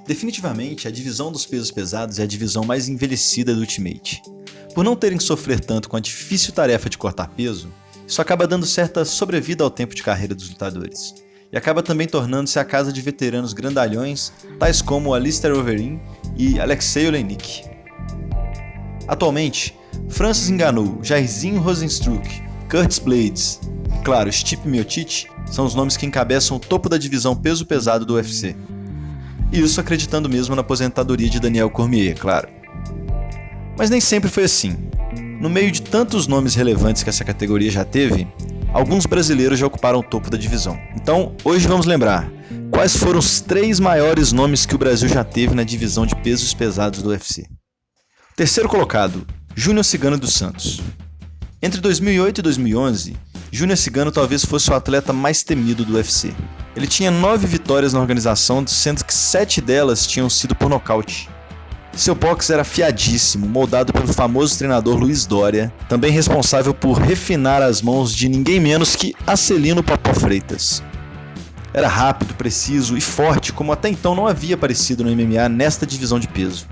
Definitivamente, a divisão dos pesos pesados é a divisão mais envelhecida do Ultimate. Por não terem que sofrer tanto com a difícil tarefa de cortar peso, isso acaba dando certa sobrevida ao tempo de carreira dos lutadores, e acaba também tornando-se a casa de veteranos grandalhões, tais como Alistair Overeem e Alexei Oleinik. Atualmente, Francis Ngannou, Jairzinho Rozenstruik, Curtis Blades e, claro, Stipe Miocic são os nomes que encabeçam o topo da divisão peso pesado do UFC. E isso acreditando mesmo na aposentadoria de Daniel Cormier, claro. Mas nem sempre foi assim. No meio de tantos nomes relevantes que essa categoria já teve, alguns brasileiros já ocuparam o topo da divisão. Então, hoje vamos lembrar quais foram os 3 maiores nomes que o Brasil já teve na divisão de pesos pesados do UFC. Terceiro colocado, Júnior Cigano dos Santos. Entre 2008 e 2011, Júnior Cigano talvez fosse o atleta mais temido do UFC. Ele tinha 9 vitórias na organização, sendo que 7 delas tinham sido por nocaute. Seu boxe era afiadíssimo, moldado pelo famoso treinador Luiz Dória, também responsável por refinar as mãos de ninguém menos que Acelino Popó Freitas. Era rápido, preciso e forte, como até então não havia aparecido no MMA nesta divisão de peso.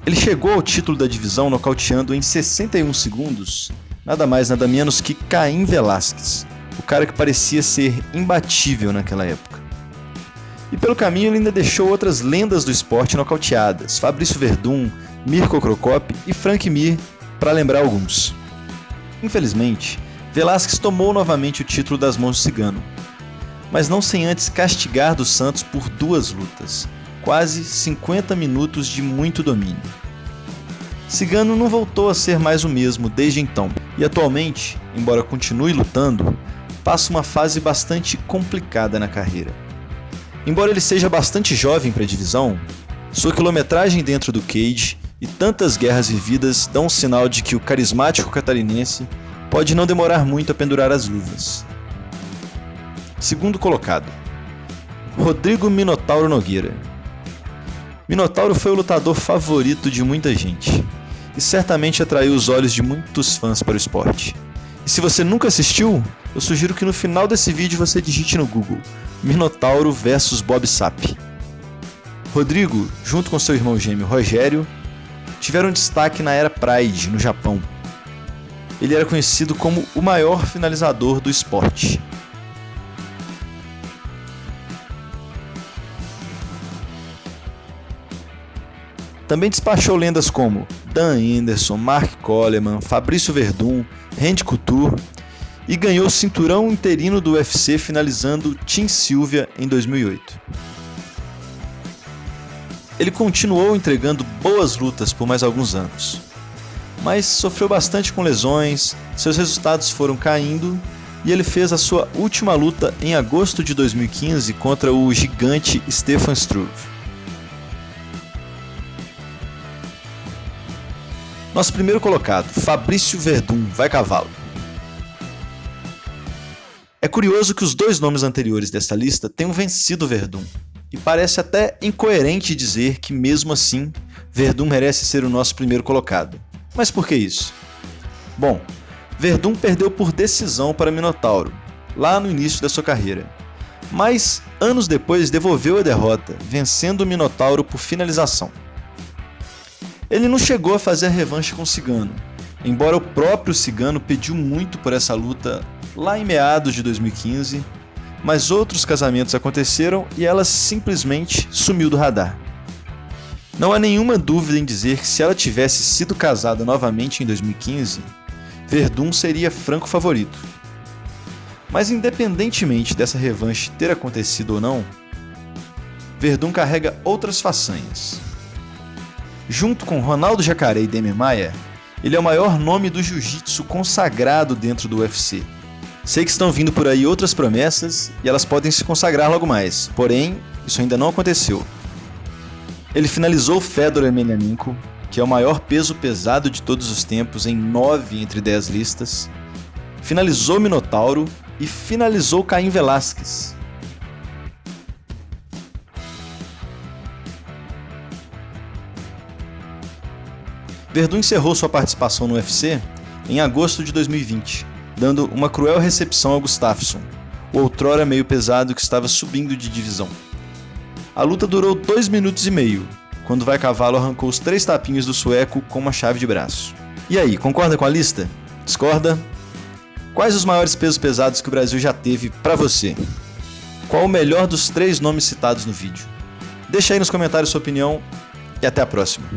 Ele chegou ao título da divisão nocauteando em 61 segundos, nada mais nada menos que Caim Velasquez, o cara que parecia ser imbatível naquela época. E pelo caminho ele ainda deixou outras lendas do esporte nocauteadas, Fabrício Werdum, Mirko Cro Cop e Frank Mir, para lembrar alguns. Infelizmente, Velasquez tomou novamente o título das mãos de Cigano, mas não sem antes castigar dos Santos por 2 lutas, quase 50 minutos de muito domínio. Cigano não voltou a ser mais o mesmo desde então, e atualmente, embora continue lutando, passa uma fase bastante complicada na carreira. Embora ele seja bastante jovem para a divisão, sua quilometragem dentro do cage e tantas guerras vividas dão um sinal de que o carismático catarinense pode não demorar muito a pendurar as luvas. Segundo colocado, Rodrigo Minotauro Nogueira. Minotauro foi o lutador favorito de muita gente, e certamente atraiu os olhos de muitos fãs para o esporte. E se você nunca assistiu, eu sugiro que no final desse vídeo você digite no Google Minotauro vs Bob Sapp. Rodrigo, junto com seu irmão gêmeo Rogério, tiveram destaque na era Pride, no Japão. Ele era conhecido como o maior finalizador do esporte. Também despachou lendas como Dan Henderson, Mark Coleman, Fabrício Werdum, Randy Couture e ganhou o cinturão interino do UFC finalizando Tim Sylvia em 2008. Ele continuou entregando boas lutas por mais alguns anos, mas sofreu bastante com lesões, seus resultados foram caindo e ele fez a sua última luta em agosto de 2015 contra o gigante Stefan Struve. Nosso primeiro colocado, Fabrício Werdum, vai cavalo. É curioso que os 2 nomes anteriores desta lista tenham vencido Werdum, e parece até incoerente dizer que mesmo assim, Werdum merece ser o nosso primeiro colocado. Mas por que isso? Bom, Werdum perdeu por decisão para Minotauro, lá no início da sua carreira, mas anos depois devolveu a derrota, vencendo o Minotauro por finalização. Ele não chegou a fazer a revanche com o Cigano, embora o próprio Cigano pediu muito por essa luta lá em meados de 2015, mas outros casamentos aconteceram e ela simplesmente sumiu do radar. Não há nenhuma dúvida em dizer que se ela tivesse sido casada novamente em 2015, Werdum seria franco favorito. Mas independentemente dessa revanche ter acontecido ou não, Werdum carrega outras façanhas. Junto com Ronaldo Jacaré e Demian Maia, ele é o maior nome do jiu-jitsu consagrado dentro do UFC. Sei que estão vindo por aí outras promessas e elas podem se consagrar logo mais, porém, isso ainda não aconteceu. Ele finalizou Fedor Emelianenko, que é o maior peso pesado de todos os tempos em 9 entre 10 listas, finalizou Minotauro e finalizou Caim Velasquez. Werdum encerrou sua participação no UFC em agosto de 2020, dando uma cruel recepção ao Gustafsson, o outrora meio pesado que estava subindo de divisão. A luta durou 2 minutos e meio, quando o Vai Cavalo arrancou os 3 tapinhos do sueco com uma chave de braço. E aí, concorda com a lista? Discorda? Quais os maiores pesos pesados que o Brasil já teve pra você? Qual o melhor dos 3 nomes citados no vídeo? Deixa aí nos comentários sua opinião e até a próxima.